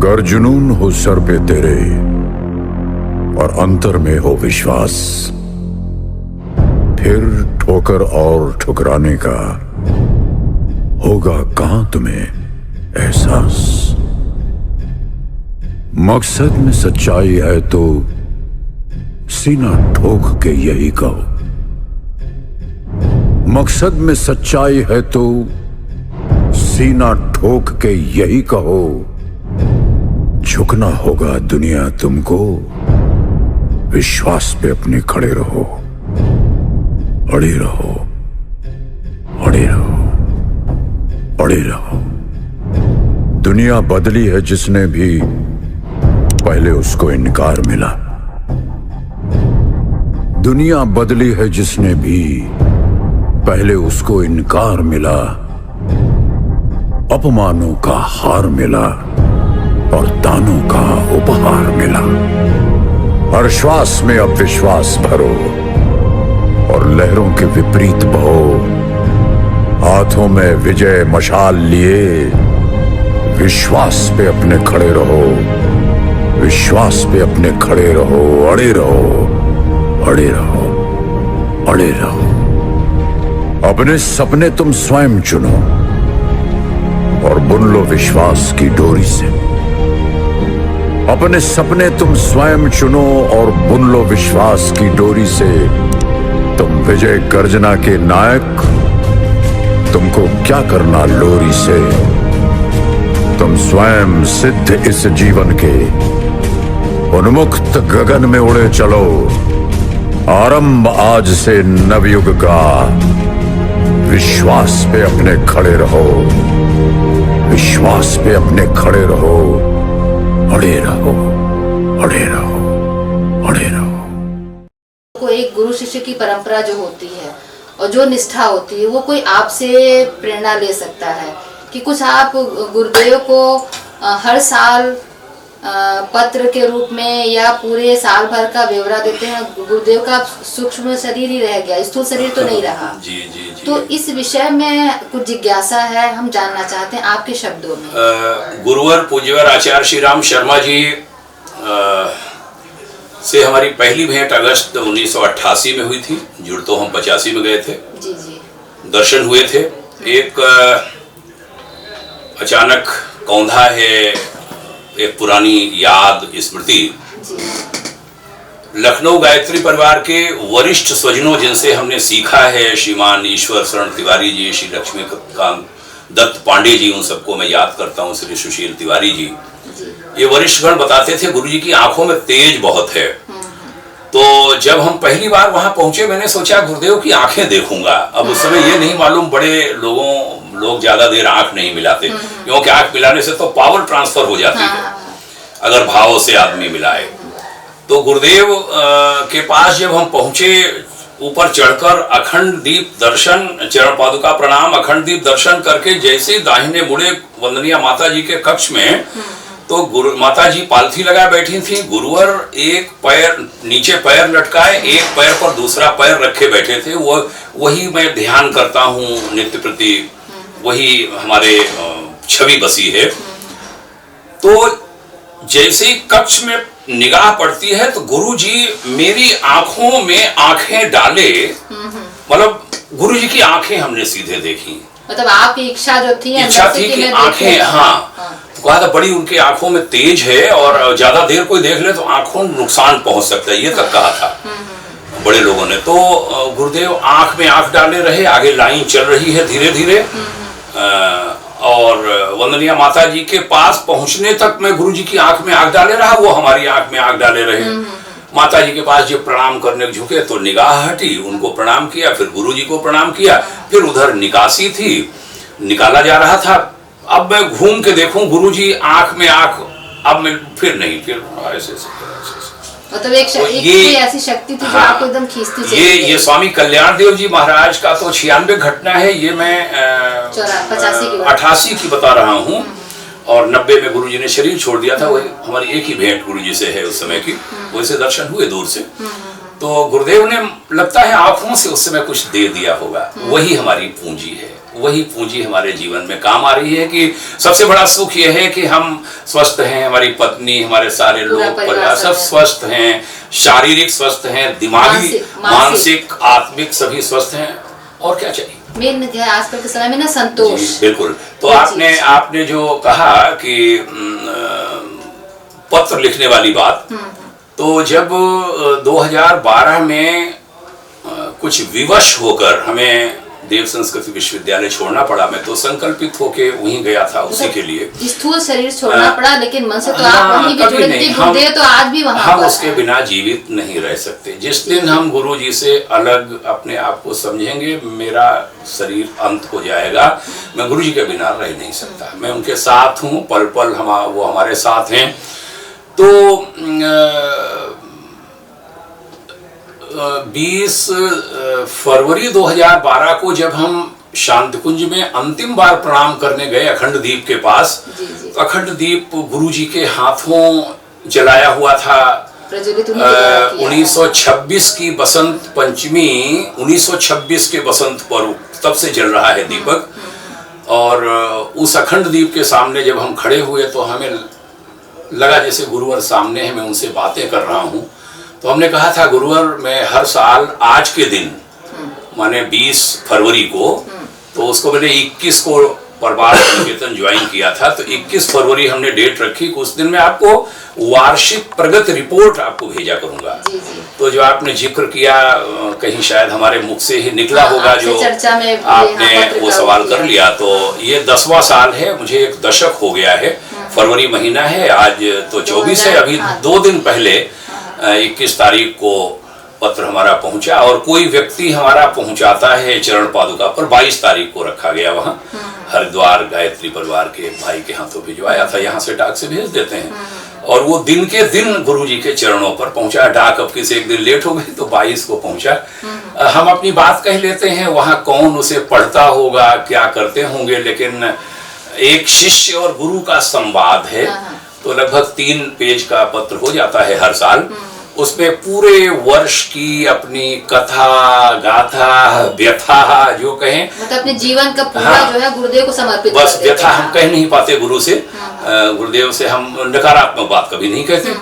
अगर जुनून हो सर पे तेरे और अंतर में हो विश्वास, फिर ठोकर और ठुकराने का होगा कहां तुम्हें एहसास। मकसद में सच्चाई है तो सीना ठोक के यही कहो। मकसद में सच्चाई है तो सीना ठोक के यही कहो। झुकना होगा दुनिया तुमको, विश्वास पे अपने खड़े रहो। अड़े रहो, अड़े रहो, अड़े रहो। दुनिया बदली है जिसने भी पहले उसको इनकार मिला। दुनिया बदली है जिसने भी पहले उसको इनकार मिला। अपमानों का हार मिला और दानों का उपहार मिला। हर श्वास में अब विश्वास भरो और लहरों के विपरीत बहो। हाथों में विजय मशाल लिए विश्वास पे अपने खड़े रहो। विश्वास पे अपने खड़े रहो। अड़े रहो, अड़े रहो, अड़े रहो। अपने सपने तुम स्वयं चुनो और बुन लो विश्वास की डोरी से। अपने सपने तुम स्वयं चुनो और बुन लो विश्वास की डोरी से। तुम विजय गर्जना के नायक, तुमको क्या करना लोरी से। तुम स्वयं सिद्ध इस जीवन के, उन्मुक्त गगन में उड़े चलो। आरंभ आज से नवयुग का। विश्वास पे अपने खड़े रहो। विश्वास पे अपने खड़े रहो। अड़े रहो, अड़े रहो, अड़े रहो। को एक गुरु शिष्य की परंपरा जो होती है और जो निष्ठा होती है, वो कोई आपसे प्रेरणा ले सकता है कि कुछ आप गुरुदेव को हर साल पत्र के रूप में या पूरे साल भर का ब्यौरा देते हैं। गुरुदेव का सूक्ष्म शरीर ही रह गया, स्थूल शरीर तो नहीं रहा। जी। तो इस विषय में कुछ जिज्ञासा है, हम जानना चाहते हैं आपके शब्दों में। गुरुवर पूज्यवर आचार्य श्री राम शर्मा जी से हमारी पहली भेंट अगस्त 1988 में हुई थी। जुड़ तो हम 85 में गए थे। जी। दर्शन हुए थे। एक अचानक कौंधा है, एक पुरानी याद, स्मृति। लखनऊ गायत्री परिवार के वरिष्ठ स्वजनों जिनसे हमने सीखा है, श्रीमान ईश्वर शरण तिवारी जी, श्री लक्ष्मीकांत दत्त पांडे जी, उन सबको मैं याद करता हूँ, श्री सुशील तिवारी जी। ये वरिष्ठ गण बताते थे गुरु जी की आंखों में तेज बहुत है। तो जब हम पहली बार वहां पहुंचे, मैंने सोचा गुरुदेव की आंखें देखूंगा। अब उस समय ये नहीं मालूम, बड़े लोग ज्यादा देर आंख नहीं मिलाते, क्योंकि आंख मिलाने से तो पावर ट्रांसफर हो जाती है अगर भावों से आदमी मिलाए। तो गुरुदेव के पास जब हम पहुंचे, ऊपर चढ़कर अखंड दीप दर्शन, चरण पादुका प्रणाम, अखंड दीप दर्शन करके जैसे दाहिने मुड़े वंदनीय माता जी के कक्ष में, तो गुरु माता जी पालथी लगाए बैठी थी। गुरुवर एक पैर नीचे, पैर लटकाए, एक पैर पर दूसरा पैर रखे बैठे थे। वही मैं ध्यान करता हूँ नित्य प्रति, वही हमारे छवि बसी है। तो जैसे ही कक्ष में निगाह पड़ती है तो गुरु जी मेरी आंखों में आंखें डाले। मतलब गुरु जी की आंखें हमने सीधे देखी। मतलब आपकी इच्छा जो थी, इच्छा थी कि आंखें, हाँ, कहा था बड़ी उनकी आंखों में तेज है और ज्यादा देर कोई देख ले तो आंखों में नुकसान पहुंच सकता है, ये तक कहा था बड़े लोगों ने। तो गुरुदेव आंख में आंख डाले रहे। आगे लाइन चल रही है धीरे धीरे, और वंदनीय माता जी के पास पहुंचने तक मैं गुरु जी की आंख में आंख डाले रहा, वो हमारी आंख में आंख डाले रहे। माता जी के पास जब प्रणाम करने झुके तो निगाह हटी, उनको प्रणाम किया, फिर गुरु जी को प्रणाम किया। फिर उधर निकासी थी, निकाला जा रहा था। अब मैं घूम के देखूं गुरु जी आंख में आंख, अब मैं फिर नहीं, फिर ऐसे मतलब एक कोई ऐसी शक्ति थी जो आपको एकदम खींचती चली गई। ये स्वामी कल्याण देव जी महाराज का तो 96 घटना है, ये मैं 88 की बता रहा हूँ। और 90 में गुरु जी ने शरीर छोड़ दिया था। वही हमारी एक ही भेंट गुरु जी से है उस समय की, वैसे दर्शन हुए दूर से। तो गुरुदेव ने लगता है आंखों से उस समय कुछ दे दिया होगा, वही हमारी पूंजी है, वही पूंजी हमारे जीवन में काम आ रही है कि सबसे बड़ा सुख यह है कि हम स्वस्थ हैं, हमारी पत्नी, हमारे सारे लोग परिवार सब स्वस्थ हैं, शारीरिक स्वस्थ हैं, दिमागी मानसिक आत्मिक सभी स्वस्थ हैं, और क्या चाहिए। मेन है आजकल के समय में ना संतोष। बिल्कुल। तो आपने जो कहा कि पत्र लिखने वाली बात, तो जब 2012 में कुछ विवश होकर हमें देव संस्कृति विश्वविद्यालय छोड़ना पड़ा, मैं तो संकल्पित होके वहीं गया था उसी के लिए। स्थूल शरीर छोड़ना पड़ा, लेकिन मन से तो आप वहीं भी जुड़े थे, गुरुदेव तो आज भी वहां हम उसके बिना जीवित नहीं रह सकते। जिस दिन हम गुरु जी से अलग अपने आप को समझेंगे, मेरा शरीर अंत हो जाएगा, मैं गुरु जी के बिना रह नहीं सकता। मैं उनके साथ हूँ, पल पल वो हमारे साथ हैं। तो 20 फरवरी 2012 को जब हम शांति कुंज में अंतिम बार प्रणाम करने गए अखंड दीप के पास, तो अखंड दीप गुरु जी के हाथों जलाया हुआ था। 1926 की बसंत पंचमी, 1926 के बसंत पर्व, तब से जल रहा है दीपक। और उस अखंड दीप के सामने जब हम खड़े हुए तो हमें लगा जैसे गुरुवर सामने है, मैं उनसे बातें कर रहा हूँ। तो हमने कहा था, गुरुवर मैं हर साल आज के दिन माने 20 फरवरी को, तो उसको मैंने 21 को प्रभात निकेतन ज्वाइन किया था, तो 21 फरवरी हमने डेट रखी, उस दिन मैं आपको वार्षिक प्रगति रिपोर्ट आपको भेजा करूंगा। तो जो आपने जिक्र किया, कहीं शायद हमारे मुख से ही निकला होगा, जो चर्चा में आपने वो सवाल कर लिया। तो ये 10वां साल है, मुझे एक दशक हो गया है। फरवरी महीना है, आज तो 24 है, अभी 2 दिन पहले 21 तारीख को पत्र हमारा पहुंचा, और कोई व्यक्ति हमारा पहुंचाता है चरण पादुका पर। 22 तारीख को रखा गया वहां हरिद्वार गायत्री परिवार के भाई के हाथों भिजवाया था, यहाँ से डाक से भेज देते हैं, और वो दिन के दिन गुरु जी के चरणों पर पहुंचा। डाक अब किसी एक दिन लेट हो गई तो 22 को पहुंचा। हम अपनी बात कह लेते हैं, वहां कौन उसे पढ़ता होगा, क्या करते होंगे, लेकिन एक शिष्य और गुरु का संवाद है, तो लगभग 3 पेज का पत्र हो जाता है हर साल। उसमें पूरे वर्ष की अपनी कथा गाथा व्यथा जो कहें, मतलब अपने जीवन का पूरा जो है गुरुदेव को समर्पित, बस व्यथा हम कह नहीं पाते गुरु से। गुरुदेव से हम नकारात्मक बात कभी नहीं कहते,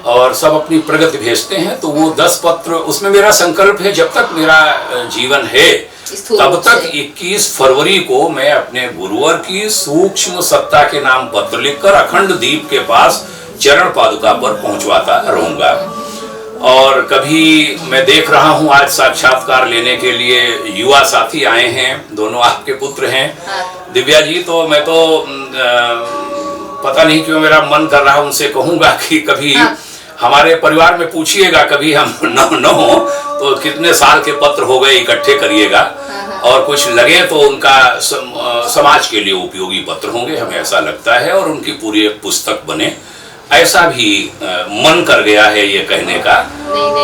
और सब अपनी प्रगति भेजते हैं। तो वो 10 पत्र, उसमें मेरा संकल्प है, जब तक मेरा जीवन है तब तक 21 फरवरी को मैं अपने गुरुवर की सूक्ष्म सत्ता के नाम पत्र लिखकर अखंड दीप के पास चरण पादुका पर पहुंचवाता रहूंगा। और कभी मैं देख रहा हूं, आज साक्षात्कार लेने के लिए युवा साथी आए हैं, दोनों आपके पुत्र हैं, दिव्या जी। तो मैं तो पता नहीं क्यों मेरा मन कर रहा है, उनसे कहूंगा कि कभी हमारे परिवार में पूछिएगा, कभी हम न हो तो कितने साल के पत्र हो गए इकट्ठे करिएगा, और कुछ लगे तो उनका समाज के लिए उपयोगी पत्र होंगे, हमें ऐसा लगता है, और उनकी पूरी एक पुस्तक बने, ऐसा भी मन कर गया है ये कहने का।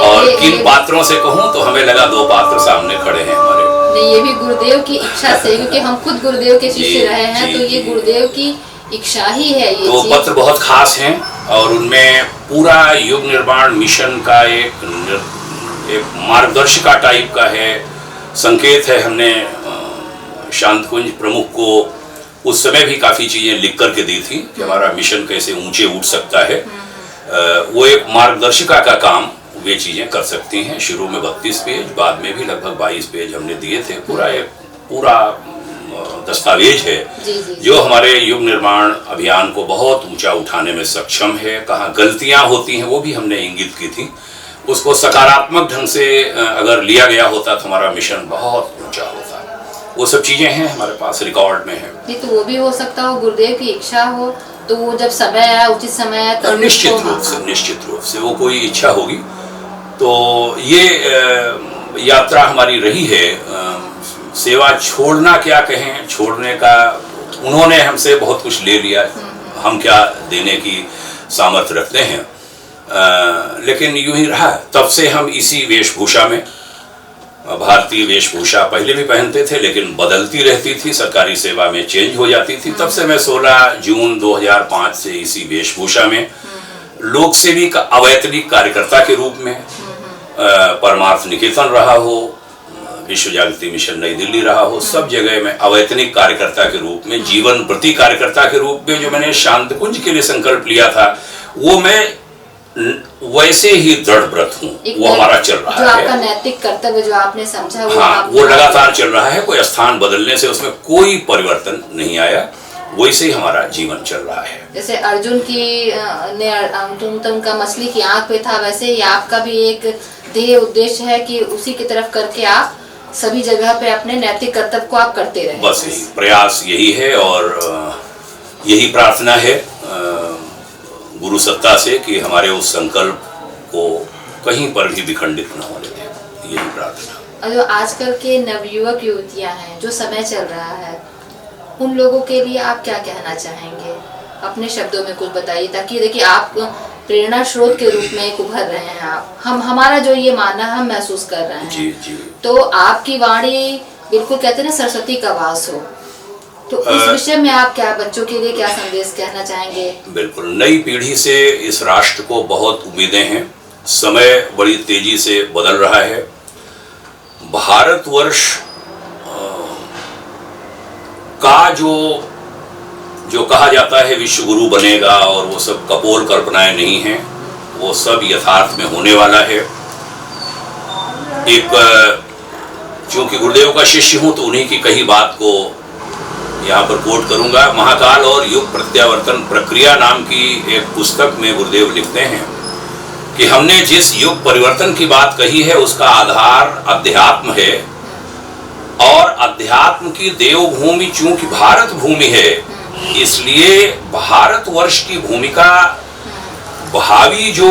और किन पात्रों से कहूँ तो हमें लगा 2 पात्र सामने खड़े हैं हमारे। नहीं, ये भी गुरुदेव की इच्छा से, क्योंकि हम खुद गुरुदेव के शिष्य रहे हैं, तो ये गुरुदेव की इच्छा ही है ये। तो पत्र बहुत खास हैं, और उनमें पूरा युग निर्माण मिशन का एक मार्गदर्शिका टाइप का है, संकेत है। हमने शांति कुंज प्रमुख को उस समय भी काफ़ी चीज़ें लिख करके दी थी कि हमारा मिशन कैसे ऊंचे उठ सकता है। वो एक मार्गदर्शिका का काम वे चीज़ें कर सकती हैं। शुरू में 32 पेज, बाद में भी लगभग 22 पेज हमने दिए थे। पूरा दस्तावेज है जो हमारे युग निर्माण अभियान को बहुत ऊंचा उठाने में सक्षम है। कहाँ गलतियाँ होती हैं वो भी हमने इंगित की थी, उसको सकारात्मक ढंग से अगर लिया गया होता तो हमारा मिशन बहुत ऊंचा होता। वो सब चीजें हैं हमारे पास, रिकॉर्ड में है। नहीं तो वो भी हो सकता हो गुरुदेव की इच्छा हो, तो वो जब समय आया, उचित समय आया, तब निश्चित रूप से वो कोई इच्छा होगी। तो ये यात्रा हमारी रही है। सेवा छोड़ना क्या कहें, छोड़ने का उन्होंने हमसे बहुत कुछ ले लिया, हम क्या देने की सामर्थ्य रखते हैं। लेकिन यूं ही रहा, तब से हम इसी वेशभूषा में, भारतीय वेशभूषा पहले भी पहनते थे लेकिन बदलती रहती थी, सरकारी सेवा में चेंज हो जाती थी। तब से मैं 16 जून 2005 से इसी वेशभूषा में लोक सेवी का अवैतनिक कार्यकर्ता के रूप में, परमार्थ निकेतन रहा हो, विश्व जागृति मिशन नई दिल्ली रहा हो, सब जगह मैं अवैतनिक कार्यकर्ता के रूप में, जीवन प्रति कार्यकर्ता के रूप में जो मैंने शांति कुंज के लिए संकल्प लिया था, वो मैं वैसे ही दृढ़ व्रत हूँ। वो हमारा चल रहा है, जो आपका नैतिक कर्तव्य जो आपने समझा वो हाँ, वो लगातार चल रहा है। कोई स्थान बदलने से उसमें कोई परिवर्तन नहीं आया, वैसे ही हमारा जीवन चल रहा है। जैसे अर्जुन की उनका मछली की आंख पे था, वैसे ही आपका भी एक ध्येय उद्देश्य है कि उसी की तरफ करके आप सभी जगह पे अपने नैतिक कर्तव्य को आप करते रहे। बस यही प्रयास यही है और यही प्रार्थना है गुरु सत्ता से कि हमारे उस संकल्प को कहीं पर भी विखंडित न होने दें, यही प्रार्थना। और जो आजकल के नवयुवक युवतियां हैं, जो समय चल रहा है, उन लोगों के लिए आप क्या कहना चाहेंगे? अपने शब्दों में कुछ बताइए, ताकि देखिए आप प्रेरणा स्रोत के रूप में एक उभर रहे हैं। आप हमारा जो ये मानना हम महसूस कर रहे हैं, जी जी, तो आपकी वाणी बिल्कुल कहते हैं ना सरस्वती का वास हो, तो इस विषय में आप क्या बच्चों के लिए क्या संदेश कहना चाहेंगे? बिल्कुल, नई पीढ़ी से इस राष्ट्र को बहुत उम्मीदें हैं। समय बड़ी तेजी से बदल रहा है। भारतवर्ष का जो कहा जाता है विश्व गुरु बनेगा, और वो सब कपोल कल्पनाएं नहीं हैं, वो सब यथार्थ में होने वाला है। एक चूंकि गुरुदेव का शिष्य हूं तो उन्हीं की कही बात को यहाँ पर कोट करूंगा। महाकाल और युग प्रत्यावर्तन प्रक्रिया नाम की एक पुस्तक में गुरुदेव लिखते हैं कि हमने जिस युग परिवर्तन की बात कही है उसका आधार अध्यात्म है, और अध्यात्म की देवभूमि चूंकि भारत भूमि है, इसलिए भारतवर्ष की भूमिका भावी जो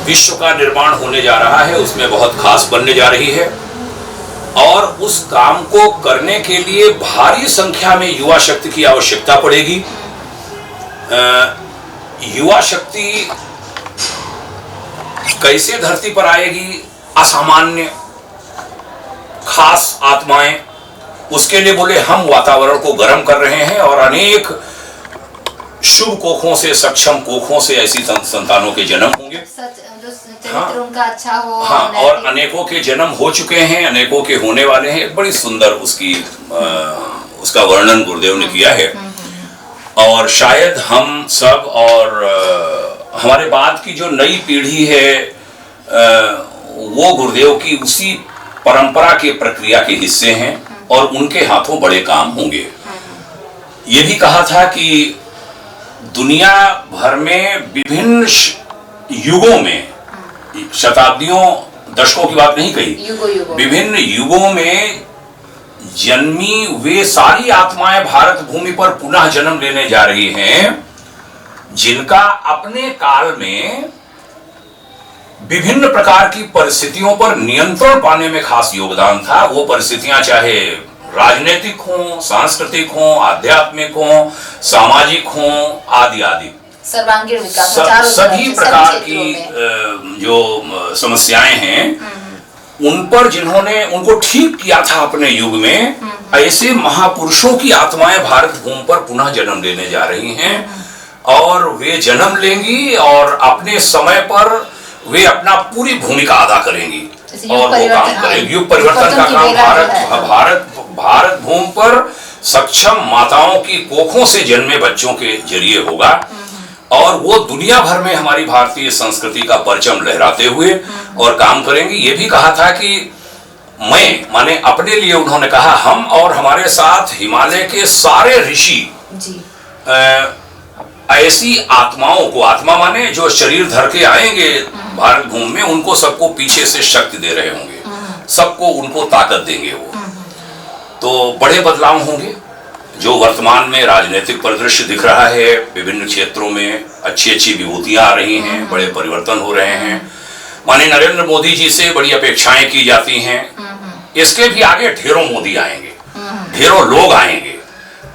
विश्व का निर्माण होने जा रहा है उसमें बहुत खास बनने जा रही है। और उस काम को करने के लिए भारी संख्या में युवा शक्ति की आवश्यकता पड़ेगी। युवा शक्ति कैसे धरती पर आएगी? असामान्य खास आत्माएं, उसके लिए बोले हम वातावरण को गर्म कर रहे हैं और अनेक शुभ कोखों से, सक्षम कोखों से ऐसी संतानों के जन्म होंगे। जो चरित्र उनका अच्छा हो। हाँ, और अनेकों के जन्म हो चुके हैं, अनेकों के होने वाले हैं। बड़ी सुंदर उसका वर्णन गुरुदेव ने किया है। और शायद हम सब और हमारे बाद की जो नई पीढ़ी है वो गुरुदेव की उसी परंपरा के प्रक्रिया के हिस्से हैं और उनके हाथों बड़े काम होंगे। ये भी कहा था कि दुनिया भर में विभिन्न युगों में, शताब्दियों दशकों की बात नहीं कही, विभिन्न युगों में जन्मी वे सारी आत्माएं भारत भूमि पर पुनः जन्म लेने जा रही हैं, जिनका अपने काल में विभिन्न प्रकार की परिस्थितियों पर नियंत्रण पाने में खास योगदान था। वो परिस्थितियां चाहे राजनीतिक हों, सांस्कृतिक हों, आध्यात्मिक हों, सामाजिक हों, आदि आदि, सर्वांगीण विकास, सभी प्रकार की जो समस्याएं हैं उन पर जिन्होंने उनको ठीक किया था अपने युग में, ऐसे महापुरुषों की आत्माएं भारत भूमि पर पुनः जन्म लेने जा रही हैं। और वे जन्म लेंगी और अपने समय पर वे अपना पूरी भूमिका अदा करेंगी और वो काम करेंगे। युग परिवर्तन का काम भारत भूमि पर सक्षम माताओं की कोखों से जन्मे बच्चों के जरिए होगा। और वो दुनिया भर में हमारी भारतीय संस्कृति का परचम लहराते हुए और काम करेंगे। ये भी कहा था कि मैं, माने अपने लिए उन्होंने कहा, हम और हमारे साथ हिमालय के सारे ऋषि ऐसी आत्माओं को, आत्मा माने जो शरीर धर के आएंगे भारत भूमि में, उनको सबको पीछे से शक्ति दे रहे होंगे, सबको उनको ताकत देंगे। वो तो बड़े बदलाव होंगे। जो वर्तमान में राजनीतिक परिदृश्य दिख रहा है, विभिन्न क्षेत्रों में अच्छी अच्छी विभूतियां आ रही हैं, बड़े परिवर्तन हो रहे हैं। माने नरेंद्र मोदी जी से बड़ी अपेक्षाएं की जाती हैं। इसके भी आगे ढेरों मोदी आएंगे, ढेरों लोग आएंगे,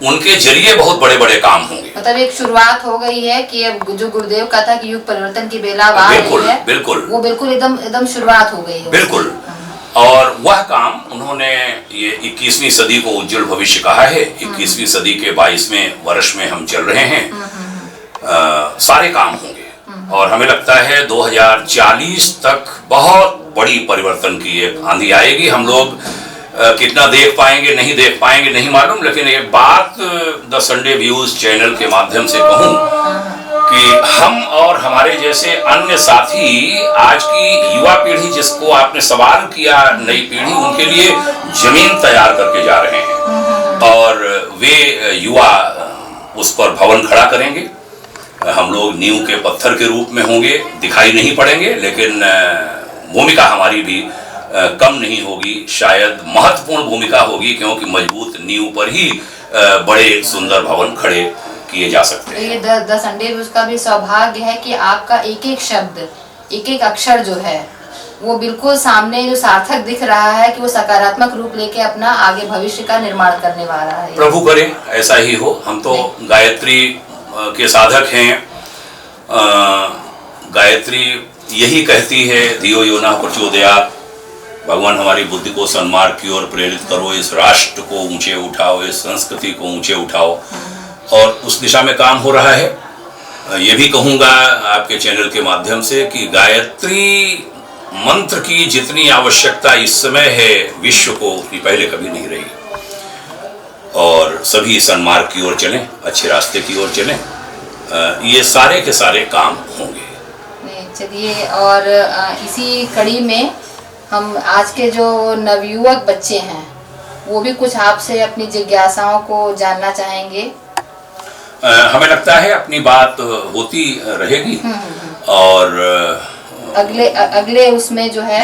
उनके जरिए बहुत बड़े बड़े काम होंगे। मतलब एक शुरुआत हो गई है कि अब जो गुरुदेव का था कि युग परिवर्तन की बेला आ रही है, बिल्कुल वो बिल्कुल एकदम शुरुआत हो गई है, बिल्कुल। और वह काम उन्होंने ये 21वीं सदी को उज्जवल भविष्य कहा है। 21वीं सदी के 22वें वर्ष में हम चल रहे हैं। सारे काम होंगे और हमें लगता है 2040 तक बहुत बड़ी परिवर्तन की एक आंधी आएगी। हम लोग कितना देख पाएंगे नहीं देख पाएंगे नहीं मालूम, लेकिन एक बात द संडे व्यूज चैनल के माध्यम से कहूं कि हम और हमारे जैसे अन्य साथी आज की युवा पीढ़ी, जिसको आपने सवाल किया नई पीढ़ी, उनके लिए जमीन तैयार करके जा रहे हैं और वे युवा उस पर भवन खड़ा करेंगे। हम लोग नींव के पत्थर के रूप में होंगे, दिखाई नहीं पड़ेंगे, लेकिन भूमिका हमारी भी कम नहीं होगी, शायद महत्वपूर्ण भूमिका होगी, क्योंकि मजबूत नींव पर ही बड़े सुंदर भवन खड़े किए जा सकते हैं। ये द संडे व्यूज का भी सौभाग्य है कि आपका एक एक शब्द, एक एक अक्षर जो है वो बिल्कुल सामने जो सार्थक दिख रहा है कि वो सकारात्मक रूप लेके अपना आगे भविष्य का निर्माण करने वाला है। प्रभु करे ऐसा ही हो। हम तो गायत्री के साधक हैं। गायत्री यही कहती है, धियो यो नः प्रचोदयात्, भगवान हमारी बुद्धि को सन्मार्ग की ओर प्रेरित करो, इस राष्ट्र को ऊंचे उठाओ, इस संस्कृति को ऊंचे उठाओ, और उस दिशा में काम हो रहा है। ये भी कहूँगा आपके चैनल के माध्यम से कि गायत्री मंत्र की जितनी आवश्यकता इस समय है विश्व को, उतनी पहले कभी नहीं रही, और सभी सन्मार्ग की ओर चलें, अच्छे रास्ते की ओर चलें, ये सारे के सारे काम होंगे। चलिए, और इसी कड़ी में हम आज के जो नवयुवक बच्चे हैं वो भी कुछ आपसे अपनी जिज्ञासाओं को जानना चाहेंगे। हमें लगता है अपनी बात होती रहेगी, और अगले उसमें जो है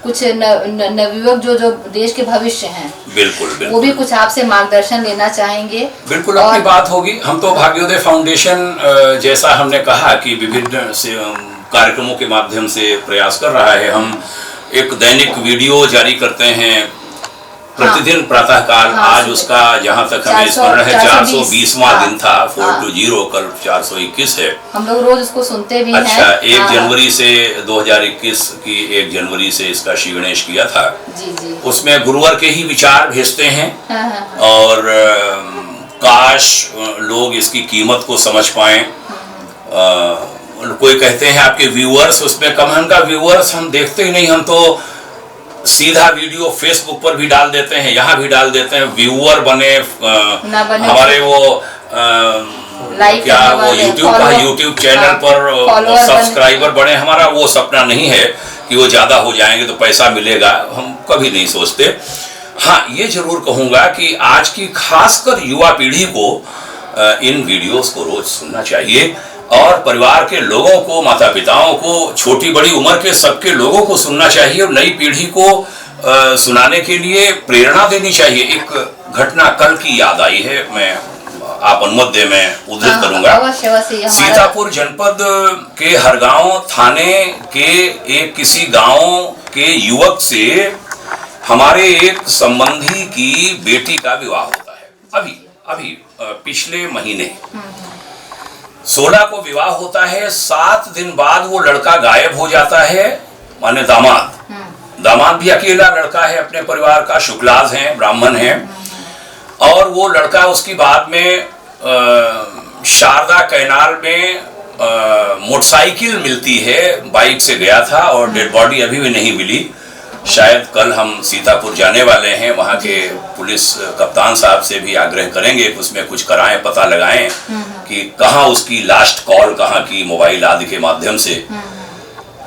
कुछ नवयुवक जो देश के भविष्य हैं, बिल्कुल वो भी कुछ आपसे मार्गदर्शन लेना चाहेंगे। बिल्कुल अपनी बात होगी। हम तो भाग्योदय फाउंडेशन, जैसा हमने कहा कि विभिन्न कार्यक्रमों के माध्यम से प्रयास कर रहा है। हम एक दैनिक वीडियो जारी करते हैं प्रतिदिन प्रातःकाल। आज उसका जहाँ तक हमें स्मरण है 420वां दिन था, 420, कल 421 है। हम लोग रोज उसको सुनते भी हैं। अच्छा, 1 जनवरी से 2021 की 1 जनवरी से इसका श्री गणेश किया था। जी। उसमें गुरुवार के ही विचार भेजते हैं, और काश लोग इसकी कीमत को समझ पाएं। कोई कहते हैं आपके व्यूअर्स उसमें कम, हम का व्यूअर्स हम देखते ही नहीं, हम तो सीधा वीडियो फेसबुक पर भी डाल देते हैं, यहाँ भी डाल देते हैं। व्यूअर बने हमारे वो क्या वो यूट्यूब चैनल पर सब्सक्राइबर बने, हमारा वो सपना नहीं है कि वो ज्यादा हो जाएंगे तो पैसा मिलेगा, हम कभी नहीं सोचते। हाँ, ये जरूर कहूँगा कि आज की खासकर युवा पीढ़ी को इन वीडियोस को रोज सुनना चाहिए, और परिवार के लोगों को, माता पिताओं को, छोटी बड़ी उम्र के सबके लोगों को सुनना चाहिए, और नई पीढ़ी को सुनाने के लिए प्रेरणा देनी चाहिए। एक घटना कल की याद आई है, मैं आप अनुमति में उद्धृत करूंगा। सीतापुर जनपद के हरगांव थाने के एक किसी गांव के युवक से हमारे एक संबंधी की बेटी का विवाह होता है। अभी पिछले महीने 16 को विवाह होता है। 7 दिन बाद वो लड़का गायब हो जाता है, माने दामाद भी अकेला लड़का है, अपने परिवार का, शुक्लाज हैं, ब्राह्मण हैं, और वो लड़का उसकी बाद में शारदा कैनाल में मोटरसाइकिल मिलती है, बाइक से गया था, और डेड बॉडी अभी भी नहीं मिली। शायद कल हम सीतापुर जाने वाले हैं, वहाँ के पुलिस कप्तान साहब से भी आग्रह करेंगे कि उसमें कुछ कराएं, पता लगाएं कि कहाँ उसकी लास्ट कॉल, कहाँ की, मोबाइल आदि के माध्यम से।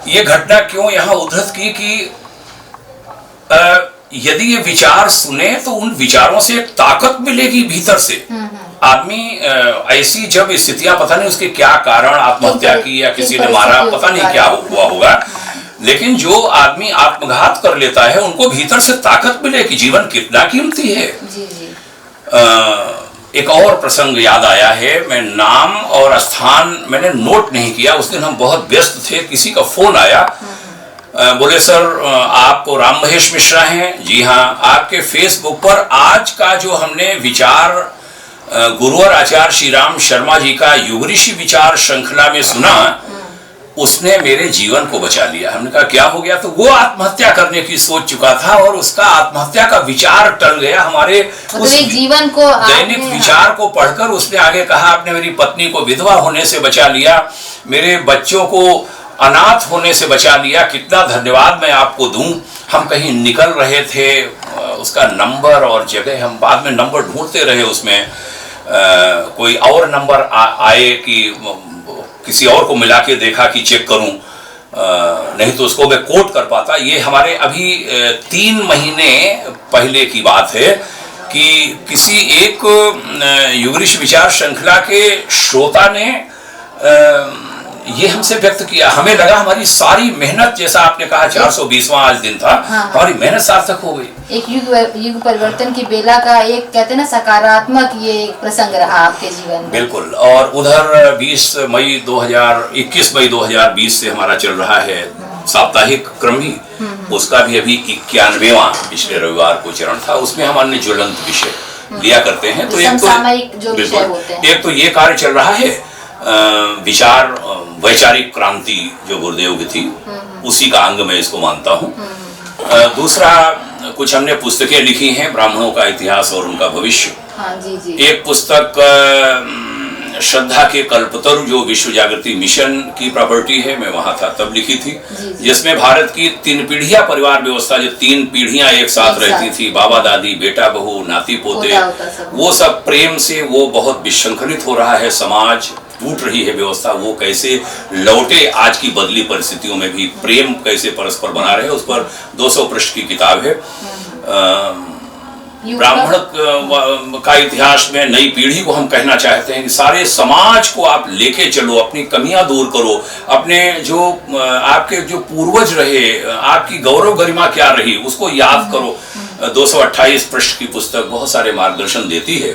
ये घटना क्यों यहाँ उद्धृत की कि यदि ये विचार सुने तो उन विचारों से एक ताकत मिलेगी भीतर से। आदमी ऐसी जब स्थितियां, पता नहीं उसके क्या कारण, आत्महत्या की या किसी ने मारा, पता नहीं क्या हुआ होगा, लेकिन जो आदमी आत्मघात कर लेता है उनको भीतर से ताकत मिले कि जीवन कितना कीमती है। एक और प्रसंग याद आया है, मैं नाम और स्थान मैंने नोट नहीं किया, उस दिन हम बहुत व्यस्त थे, किसी का फोन आया, बोले सर आप राम महेश मिश्रा हैं? जी हाँ, आपके फेसबुक पर आज का जो हमने विचार गुरुवर आचार्य श्री राम शर्मा जी का युग ऋषि विचार श्रृंखला में सुना, उसने मेरे जीवन को बचा लिया। हमने कहा क्या हो गया? तो वो आत्महत्या करने की सोच चुका था और उसका आत्महत्या का विचार टल गया। हमारे उस जीवन को, दैनिक विचार को पढ़कर उसने आगे कहा, आपने मेरी पत्नी को विधवा होने से बचा लिया, मेरे बच्चों को अनाथ होने से बचा लिया, कितना धन्यवाद मैं आपको दूं। हम कहीं निकल रहे थे, उसका नंबर और जगह, हम बाद में नंबर ढूंढते रहे उसमें, कोई और नंबर आए कि किसी और को मिला के देखा कि चेक करूं, नहीं तो उसको मैं कोट कर पाता। ये हमारे अभी 3 महीने पहले की बात है कि किसी एक युगरिश विचार श्रृंखला के श्रोता ने ये हमसे व्यक्त किया। हमें लगा हमारी सारी मेहनत, जैसा आपने कहा 420वां आज दिन था, हमारी मेहनत सार्थक हो गई। एक युग परिवर्तन की बेला का एक कहते हैं ना सकारात्मक ये एक प्रसंग रहा आपके जीवन में। बिल्कुल। और उधर 21 मई 2020 से हमारा चल रहा है साप्ताहिक क्रम भी, उसका भी अभी 91वां पिछले रविवार को चरण था। उसमें हम अन्य ज्वलंत विषय लिया करते हैं। तो एक तो ये कार्य चल रहा है, विचार वैचारिक क्रांति जो गुरुदेव की थी, उसी का अंग मैं इसको मानता हूँ। दूसरा, कुछ हमने पुस्तकें लिखी हैं, ब्राह्मणों का इतिहास और उनका भविष्य। जी। एक पुस्तक श्रद्धा के कल्पतरु जो विश्व जागृति मिशन की प्रॉपर्टी है, मैं वहां था तब लिखी थी, जिसमें भारत की 3 पीढ़ियां परिवार व्यवस्था, जो 3 पीढ़ियां एक साथ रहती थी, बाबा दादी, बेटा बहू, नाती पोते, वो सब प्रेम से वो बहुत विशृंखलित हो रहा है, समाज टूट रही है व्यवस्था, वो कैसे लौटे आज की बदली परिस्थितियों में भी प्रेम कैसे परस्पर बना रहे, उस पर 200 पृष्ठ की किताब है। ब्राह्मण का इतिहास में नई पीढ़ी को हम कहना चाहते हैं कि सारे समाज को आप लेके चलो, अपनी कमियां दूर करो, अपने जो आपके जो पूर्वज रहे, आपकी गौरव गरिमा क्या रही, उसको याद करो। 228 पृष्ठ की पुस्तक बहुत सारे मार्गदर्शन देती है।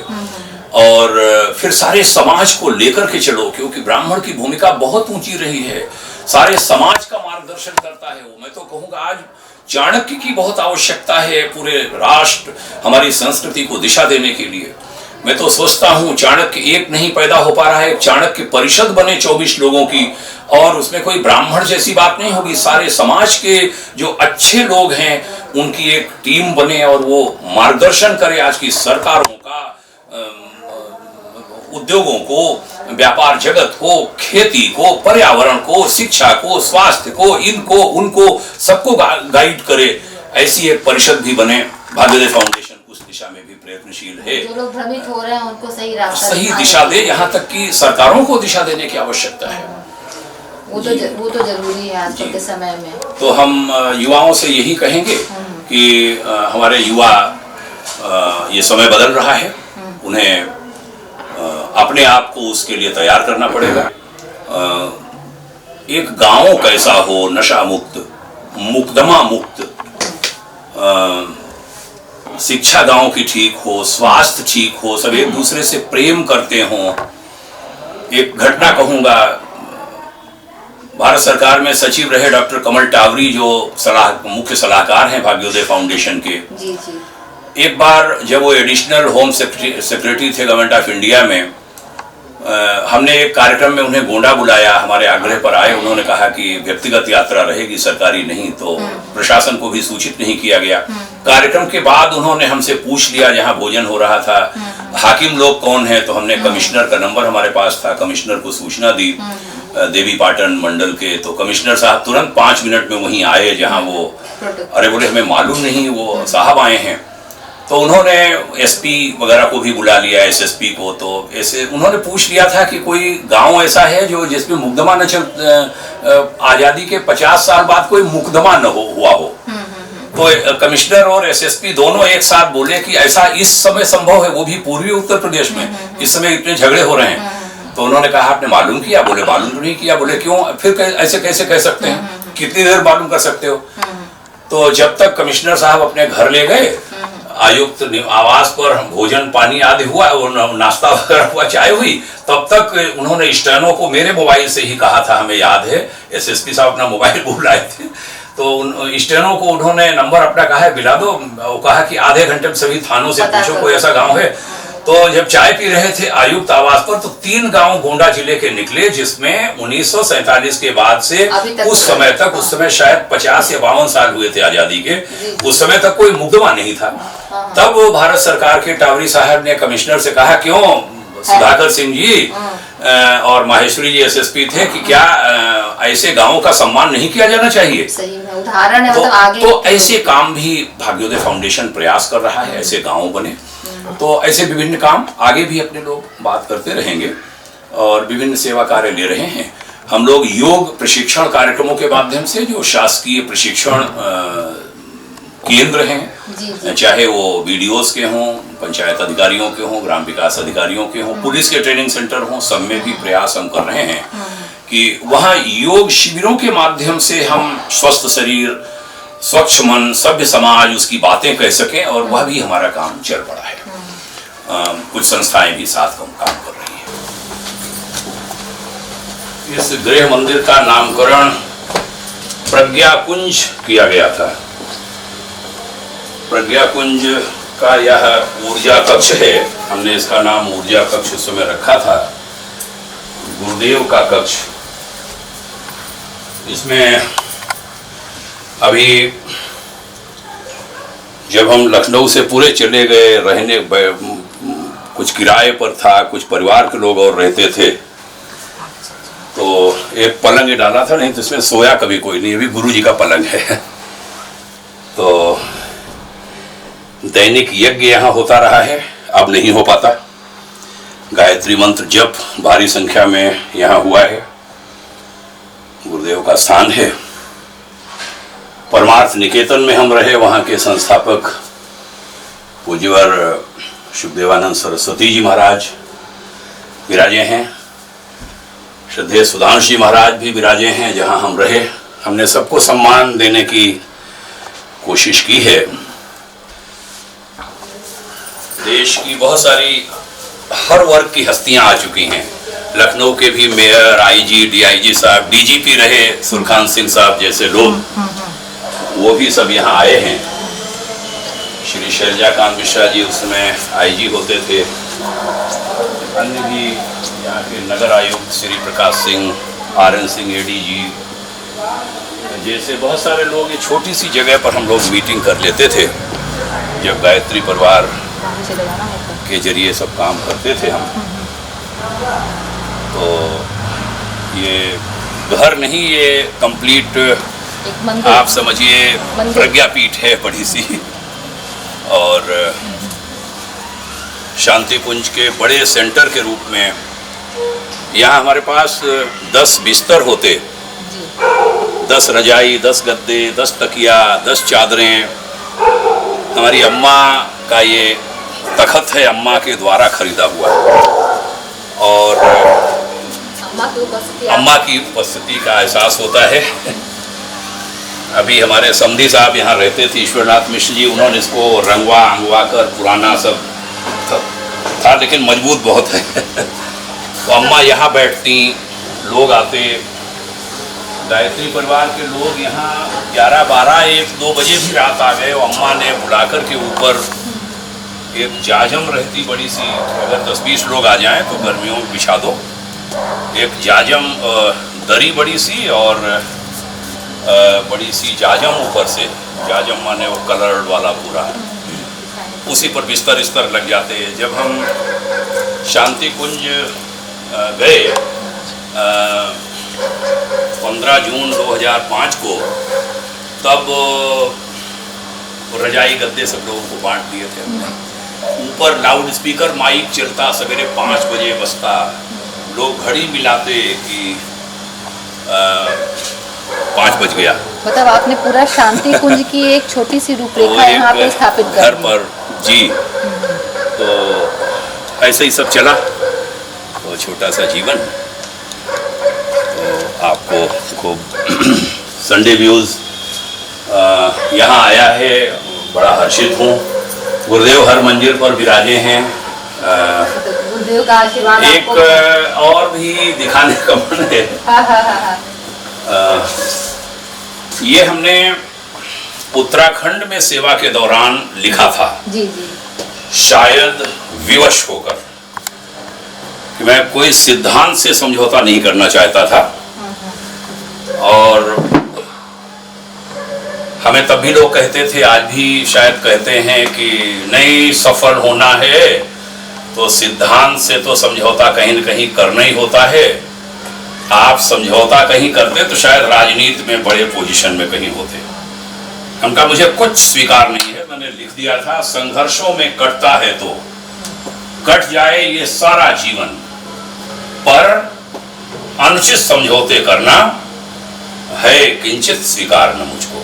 और फिर सारे समाज को लेकर के चलो, क्योंकि ब्राह्मण की भूमिका बहुत ऊंची रही है, सारे समाज का मार्गदर्शन करता है वो। मैं तो कहूँगा आज चाणक्य की बहुत आवश्यकता है पूरे राष्ट्र, हमारी संस्कृति को दिशा देने के लिए। मैं तो सोचता हूँ चाणक्य एक नहीं पैदा हो पा रहा है, चाणक्य परिषद बने 24 लोगों की, और उसमें कोई ब्राह्मण जैसी बात नहीं होगी, सारे समाज के जो अच्छे लोग हैं उनकी एक टीम बने और वो मार्गदर्शन करे आज की सरकारों का, उद्योगों को, व्यापार जगत को, खेती को, पर्यावरण को, शिक्षा को, स्वास्थ्य को, इनको उनको सबको गाइड करे। ऐसी एक परिषद भी बने। भाग्योदय फाउंडेशन उस दिशा में भी प्रयत्नशील है। जो लोग भ्रमित हो रहे हैं उनको सही दिशा दे, यहाँ तक कि सरकारों को दिशा देने की आवश्यकता है। वो तो जरूरी है आजकल के समय में। तो हम युवाओं से यही कहेंगे कि हमारे युवा, ये समय बदल रहा है, उन्हें अपने आप को उसके लिए तैयार करना पड़ेगा। एक गांव कैसा हो, नशा मुक्त, मुकदमा मुक्त, शिक्षा गांव की ठीक हो, स्वास्थ्य ठीक हो, सब एक दूसरे से प्रेम करते हों। एक घटना कहूंगा, भारत सरकार में सचिव रहे डॉक्टर कमल टावरी, जो मुख्य सलाहकार हैं भाग्योदय फाउंडेशन के। जी। एक बार जब वो एडिशनल होम सेक्रेटरी थे गवर्नमेंट ऑफ इंडिया में, हमने एक कार्यक्रम में उन्हें गोंडा बुलाया, हमारे आग्रह पर आए। उन्होंने कहा कि व्यक्तिगत यात्रा रहेगी, सरकारी नहीं, तो प्रशासन को भी सूचित नहीं किया गया। कार्यक्रम के बाद उन्होंने हमसे पूछ लिया, जहां भोजन हो रहा था, हाकिम लोग कौन है, तो हमने कमिश्नर का नंबर हमारे पास था, कमिश्नर को सूचना दी देवी पाटन मंडल के। तो कमिश्नर साहब तुरंत 5 मिनट में वहीं आए जहां वो, अरे बोले हमें मालूम नहीं वो साहब आए हैं। तो उन्होंने एसपी वगैरह को भी बुला लिया, एसएसपी को। तो ऐसे उन्होंने पूछ लिया था कि कोई गांव ऐसा है जो जिसमें मुकदमा न चल, आजादी के 50 साल बाद कोई मुकदमा न हुआ हो। तो कमिश्नर और एसएसपी दोनों एक साथ बोले कि ऐसा इस समय संभव है, वो भी पूर्वी उत्तर प्रदेश में इस समय इतने झगड़े हो रहे हैं। तो उन्होंने कहा आपने मालूम किया? बोले मालूम तो नहीं किया। बोले क्यों? फिर ऐसे कैसे कह सकते हैं, कितनी देर मालूम कर सकते हो? तो जब तक कमिश्नर साहब अपने घर ले गए, आयुक्त आवास पर भोजन पानी आदि हुआ और नाश्ता वगैरह हुआ, चाय हुई, तब तक उन्होंने स्टेनो को मेरे मोबाइल से ही कहा था, हमें याद है एसएसपी साहब अपना मोबाइल भूल आए थे। तो स्टेनो को उन्होंने नंबर अपना कहा है बिला दो, वो कहा कि आधे घंटे में सभी थानों से पूछो कोई ऐसा गांव है। तो जब चाय पी रहे थे आयुक्त आवास पर, तो 3 गांव गोंडा जिले के निकले, जिसमें 1947 के बाद से उस समय तक, उस समय शायद 50 या 52 साल हुए थे आजादी के, उस समय तक कोई मुकदमा नहीं था। तब वो भारत सरकार के टावरी साहब ने कमिश्नर से कहा क्यों सुधाकर सिंह जी और माहेश्वरी जी एसएसपी थे कि क्या ऐसे गांवों का सम्मान नहीं किया जाना चाहिए। सही में उदाहरण है, मतलब आगे तो ऐसे काम भी भाग्योदय फाउंडेशन प्रयास कर रहा है, ऐसे गांव बने। तो ऐसे विभिन्न काम आगे भी अपने लोग बात करते रहेंगे और विभिन्न सेवा कार्य ले रहे हैं। हम लोग योग प्रशिक्षण कार्यक्रमों के माध्यम से जो शासकीय प्रशिक्षण केंद्र हैं, चाहे वो बीडीओस के हों, पंचायत अधिकारियों के हों, ग्राम विकास अधिकारियों के हों, पुलिस के ट्रेनिंग सेंटर हों, सब में भी प्रयास हम कर रहे हैं कि वहाँ योग शिविरों के माध्यम से हम स्वस्थ शरीर, स्वच्छ मन, सभ्य समाज, उसकी बातें कह सकें, और वह भी हमारा काम चल पड़ा है। कुछ संस्थाएं भी साथ हम काम कर रही हैं। इस गृह मंदिर का नामकरण प्रज्ञा कुंज किया गया था। प्रज्ञा कुंज का यह ऊर्जा कक्ष है, हमने इसका नाम ऊर्जा कक्ष उस समय रखा था, गुरुदेव का कक्ष। इसमें अभी जब हम लखनऊ से पूरे चले गए रहने, कुछ किराए पर था, कुछ परिवार के लोग और रहते थे, तो एक पलंग डाला था, नहीं तो इसमें सोया कभी कोई नहीं, अभी गुरु जी का पलंग है। तो दैनिक यज्ञ यहाँ होता रहा है, अब नहीं हो पाता। गायत्री मंत्र जप भारी संख्या में यहाँ हुआ है, गुरुदेव का स्थान है। परमार्थ निकेतन में हम रहे, वहाँ के संस्थापक पूज्यवर शुभदेवानंद सरस्वती जी महाराज विराजे हैं, श्रद्धेय सुधांशु जी महाराज भी विराजे हैं। जहाँ हम रहे, हमने सबको सम्मान देने की कोशिश की है। देश की बहुत सारी हर वर्ग की हस्तियां आ चुकी हैं। लखनऊ के भी मेयर, आईजी, डीआईजी साहब, डीजीपी रहे सुरखान सिंह साहब जैसे लोग, वो भी सब यहाँ आए हैं। श्री शैलजाकांत मिश्रा जी उस समय आईजी होते थे। अन्य भी यहाँ के नगर आयुक्त श्री प्रकाश सिंह, आरएन सिंह एडीजी जैसे बहुत सारे लोग, ये छोटी सी जगह पर हम लोग मीटिंग कर लेते थे जब गायत्री परिवार के जरिए सब काम करते थे हम। तो ये घर नहीं, ये कंप्लीट आप समझिए प्रज्ञापीठ है बड़ी सी। और शांति कुंज के बड़े सेंटर के रूप में यहाँ हमारे पास 10 बिस्तर होते, 10 रजाई, 10 गद्दे, 10 तकिया, 10 चादरें। हमारी अम्मा का ये तखत है, अम्मा के द्वारा खरीदा हुआ, और अम्मा की उपस्थिति का एहसास होता है। अभी हमारे समधी साहब यहाँ रहते थे, ईश्वरनाथ मिश्र जी, उन्होंने इसको रंगवा कर पुराना सब था, लेकिन मजबूत बहुत है। तो अम्मा यहाँ बैठती, लोग आते, गायत्री परिवार के लोग यहाँ 11, 12, 1, 2 बजे भी रात आ गए। अम्मा ने बुलाकर के ऊपर एक जाजम रहती बड़ी सी, अगर 10-20 लोग आ जाएं तो गर्मियों में बिछा दो, एक जाजम दरी बड़ी सी, और बड़ी सी जाजम ऊपर से, जाजम माने वो कलर वाला पूरा, उसी पर बिस्तर लग जाते हैं। जब हम शांति कुंज गए 15 जून 2005 को, तब रजाई गद्दे सब लोगों को बांट दिए थे हमने। ऊपर लाउड स्पीकर माइक चलता, सवेरे 5 बजे बजता, लोग घड़ी मिलाते कि 5 बज गया। मतलब आपने पूरा शांति कुंज की एक छोटी सी रूपरेखा यहाँ पे स्थापित कर घर पर जी। तो ऐसे ही सब चला, तो छोटा सा जीवन। तो आपको खूब संडे व्यूज यहाँ आया है, बड़ा हर्षित हूँ। गुरुदेव हर मंजिल पर विराजे हैं। गुरुदेव का आशीर्वाद एक और भी दिखाने का मन है। ये हमने उत्तराखंड में सेवा के दौरान लिखा था, जी जी, शायद विवश होकर, कि मैं कोई सिद्धांत से समझौता नहीं करना चाहता था। और हमें तब भी लोग कहते थे, आज भी शायद कहते हैं कि नहीं, सफल होना है तो सिद्धांत से तो समझौता कहीं न कहीं करना ही होता है। आप समझौता कहीं करते तो शायद राजनीति में बड़े पोजीशन में कहीं होते। उनका मुझे कुछ स्वीकार नहीं है, मैंने लिख दिया था संघर्षों में कटता है तो कट जाए ये सारा जीवन, पर अनुचित समझौते करना है किंचित स्वीकार न मुझको।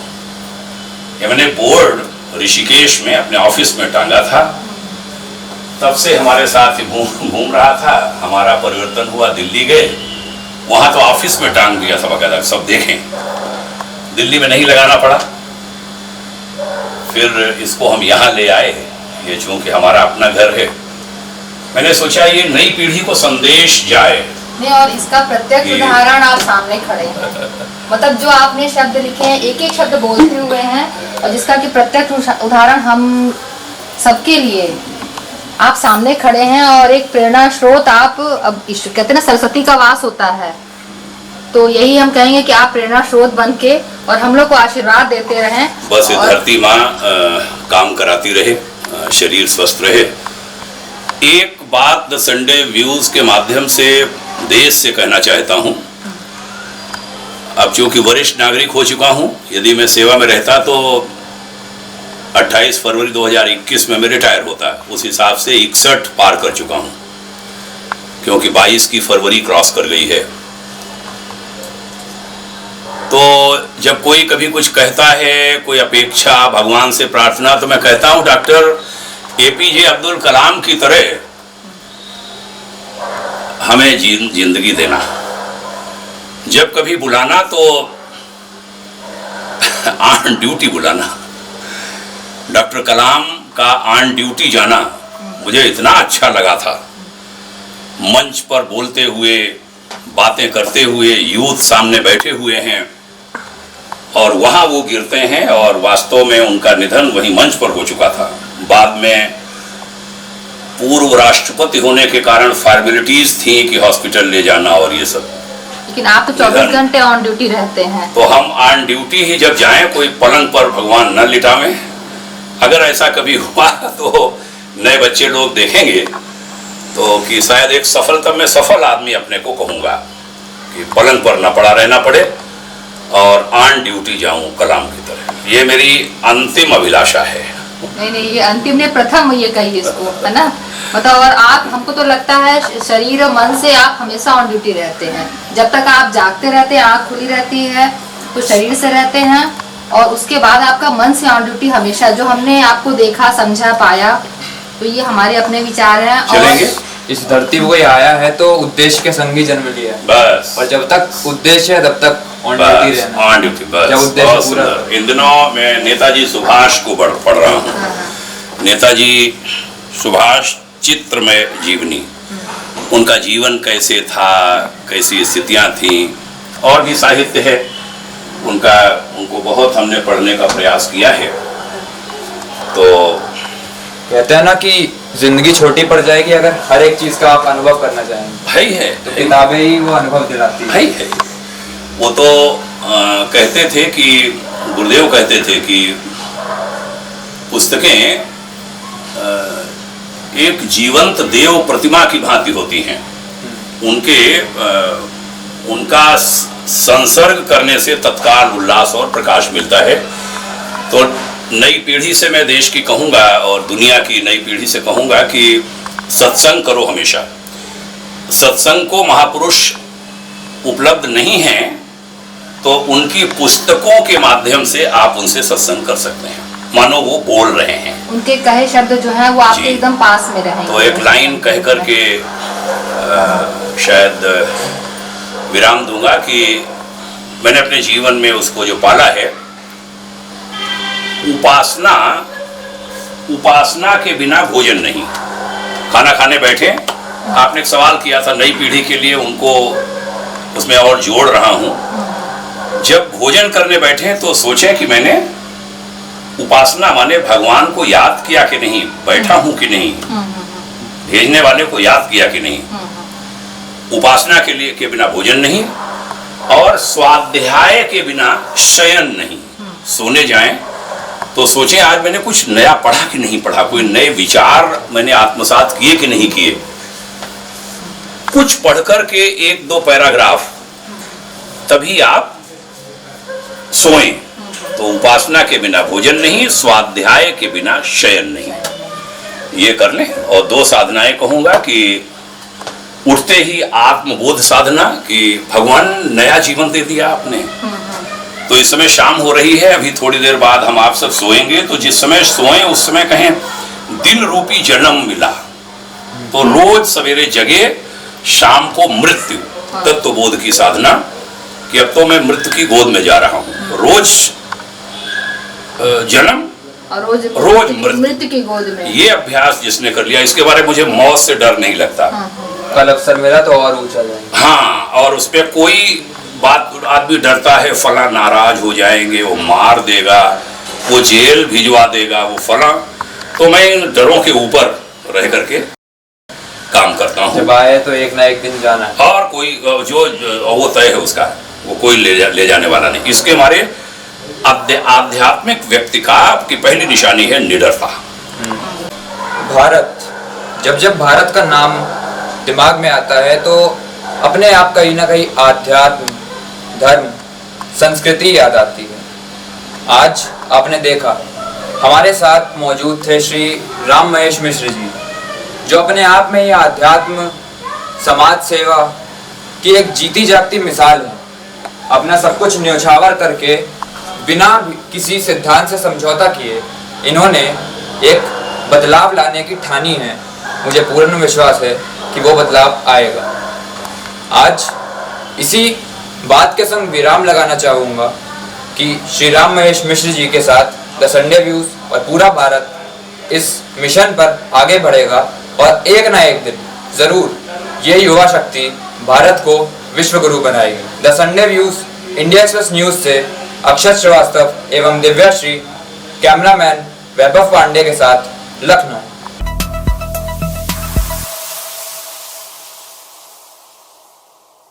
ये मैंने बोर्ड ऋषिकेश में अपने ऑफिस में टांगा था, तब से हमारे साथ घूम रहा था। हमारा परिवर्तन हुआ, दिल्ली गए, वहां तो ऑफिस में टांग दिया था बकायदा, सब देखें। दिल्ली में नहीं लगाना पड़ा, फिर इसको हम यहाँ ले आए। ये चूंकि हमारा अपना घर है, मैंने सोचा ये नई पीढ़ी को संदेश जाए। नहीं, और इसका प्रत्यक्ष उदाहरण आप सामने खड़े हैं। मतलब जो आपने शब्द लिखे हैं, एक एक शब्द बोलते हुए हैं, और जिसका कि प्रत्यक्ष उदाहरण हम सबके लिए आप सामने खड़े हैं, और एक प्रेरणा स्रोत आप, अब कहते हैं ना सरस्वती का वास होता है, तो यही हम कहेंगे कि आप प्रेरणा स्रोत बन के और हम लोग को आशीर्वाद देते रहें। बस धरती माँ काम कराती रहे, शरीर स्वस्थ रहे। एक बात द संडे व्यूज के माध्यम से देश से कहना चाहता हूँ। अब चूंकि वरिष्ठ नागरिक हो चुका हूँ, यदि मैं सेवा में रहता तो 28 फरवरी 2021 में मैं रिटायर होता। उस हिसाब से 61 पार कर चुका हूँ, क्योंकि 22 की फरवरी क्रॉस कर गई है। तो जब कोई कभी कुछ कहता है, कोई अपेक्षा, भगवान से प्रार्थना, तो मैं कहता हूँ डॉक्टर APJ अब्दुल कलाम की तरह हमें जिंदगी देना। जब कभी बुलाना तो ऑन ड्यूटी बुलाना। डॉक्टर कलाम का ऑन ड्यूटी जाना मुझे इतना अच्छा लगा था। मंच पर बोलते हुए, बातें करते हुए, यूथ सामने बैठे हुए हैं, और वहां वो गिरते हैं, और वास्तव में उनका निधन वही मंच पर हो चुका था। बाद में पूर्व राष्ट्रपति होने के कारण फॉर्मेलिटीज थी कि हॉस्पिटल ले जाना और ये सब, लेकिन आप तो 24 घंटे ऑन ड्यूटी रहते हैं। तो हम ऑन ड्यूटी ही जब जाएं, कोई पलंग पर भगवान न लिटावें। अगर ऐसा कभी हुआ तो नए बच्चे लोग देखेंगे तो कि शायद एक सफलता में सफल आदमी अपने को कहूँगा, कि पलंग पर न पड़ा रहना पड़े और ऑन ड्यूटी जाऊं कलाम की तरह। ये मेरी अंतिम अभिलाषा है। नहीं, ये अंतिम ने प्रथम ये कही इसको, है ना। मतलब और आप, हमको तो लगता है शरीर और मन से आप हमेशा ऑन ड्यूटी रहते हैं। जब तक आप जागते रहते हैं, आँख खुली रहती है, तो शरीर से रहते हैं, और उसके बाद आपका मन से ऑन ड्यूटी हमेशा। जो हमने आपको देखा, समझा, पाया, तो ये हमारे अपने विचार हैं। और इस धरती पे कोई आया है तो उद्देश्य के संग ही जन्म लिया है, बस। और जब तक उद्देश्य है तब तक ऑन ड्यूटी रहना। ऑन ड्यूटी, बस। जब उद्देश्य पूरा। इन दिनों मैं नेताजी सुभाष को पढ़ रहा हूँ। नेताजी सुभाष चित्र में जीवनी, उनका जीवन कैसे था, कैसी स्थितियां थी, और भी साहित्य है उनको बहुत हमने पढ़ने का प्रयास किया है। तो कहते हैं ना कि जिंदगी छोटी पड़ जाएगी अगर हर एक चीज का आप अनुभव करना चाहेंगे। भाई है, तो किताबें ही वो अनुभव दिलाती है। भाई है। वो तो कहते थे कि गुरुदेव कहते थे कि पुस्तकें एक जीवंत देव प्रतिमा की भांति होती हैं। उनका संसर्ग करने से तत्काल उल्लास और प्रकाश मिलता है। तो नई पीढ़ी से मैं देश की कहूँगा और दुनिया की नई पीढ़ी से कहूँगा कि सत्संग करो हमेशा। सत्संग को महापुरुष उपलब्ध नहीं हैं, तो उनकी पुस्तकों के माध्यम से आप उनसे सत्संग कर सकते हैं, मानो वो बोल रहे हैं। उनके कहे शब्द जो हैं वो आपके एकदम पास में रहेंगे। तो एक लाइन कह करके शायद विराम दूंगा कि मैंने अपने जीवन में उसको जो पाला है, उपासना के बिना भोजन नहीं। खाना खाने बैठे, आपने एक सवाल किया था नई पीढ़ी के लिए, उनको उसमें और जोड़ रहा हूं। जब भोजन करने बैठे तो सोचें कि मैंने उपासना माने भगवान को याद किया कि नहीं, बैठा हूं कि नहीं, भेजने वाले को याद किया कि नहीं। उपासना के लिए के बिना भोजन नहीं, और स्वाध्याय के बिना शयन नहीं। सोने जाएं तो सोचें आज मैंने कुछ नया पढ़ा कि नहीं पढ़ा, कोई नए विचार मैंने आत्मसात किए कि नहीं किए। कुछ पढ़कर के 1-2 पैराग्राफ तभी आप सोएं। तो उपासना के बिना भोजन नहीं, स्वाध्याय के बिना शयन नहीं, ये कर लें। और 2 साधनाएं कहूंगा कि उठते ही आत्मबोध साधना कि भगवान नया जीवन दे दिया आपने। तो इस समय शाम हो रही है, अभी थोड़ी देर बाद हम आप सब सोएंगे, तो जिस समय सोएं उस समय कहें दिन रूपी जन्म मिला। तो रोज सवेरे जगे, शाम को मृत्यु तत्व बोध की साधना कि अब तो मैं मृत्यु की गोद में जा रहा हूं। रोज जन्म और रोज मृत्यु की गोद में, ये अभ्यास जिसने कर लिया, इसके बारे में मुझे मौत से डर नहीं लगता। कल अवसर मिला तो और ऊंचा जाएगा। हाँ, और उस पर कोई बात, आदमी डरता है फला नाराज हो जाएंगे, वो मार देगा, वो जेल भिजवा देगा, वो फला। तो मैं इन डरों के ऊपर रह करके काम करता हूँ। जब आए तो एक ना एक दिन जाना है, और कोई जो वो तय है उसका, वो कोई ले जाने वाला नहीं। इसके हमारे आध्यात्मिक व्यक्ति का की पहली निशानी है निडरता। भारत, जब भारत का नाम दिमाग में आता है तो अपने आप कहीं ना कहीं आध्यात्म, धर्म, संस्कृति याद आती है। आज आपने देखा हमारे साथ मौजूद थे श्री राम महेश मिश्र जी, जो अपने आप में ये आध्यात्म, समाज सेवा की एक जीती जागती मिसाल है। अपना सब कुछ न्यौछावर करके बिना किसी सिद्धांत से समझौता किए इन्होंने एक बदलाव लाने की ठानी है। मुझे पूर्ण विश्वास है कि वो बदलाव आएगा। आज इसी बात के संग विराम लगाना चाहूँगा कि श्री राम महेश मिश्र जी के साथ द संडे व्यूज और पूरा भारत इस मिशन पर आगे बढ़ेगा और एक ना एक दिन जरूर ये युवा शक्ति भारत को विश्व गुरु बनाएगी। The Sunday views India express news से अक्षत श्रीवास्तव एवं दिव्या श्री, कैमरामैन वैभव पांडे के साथ लखनऊ।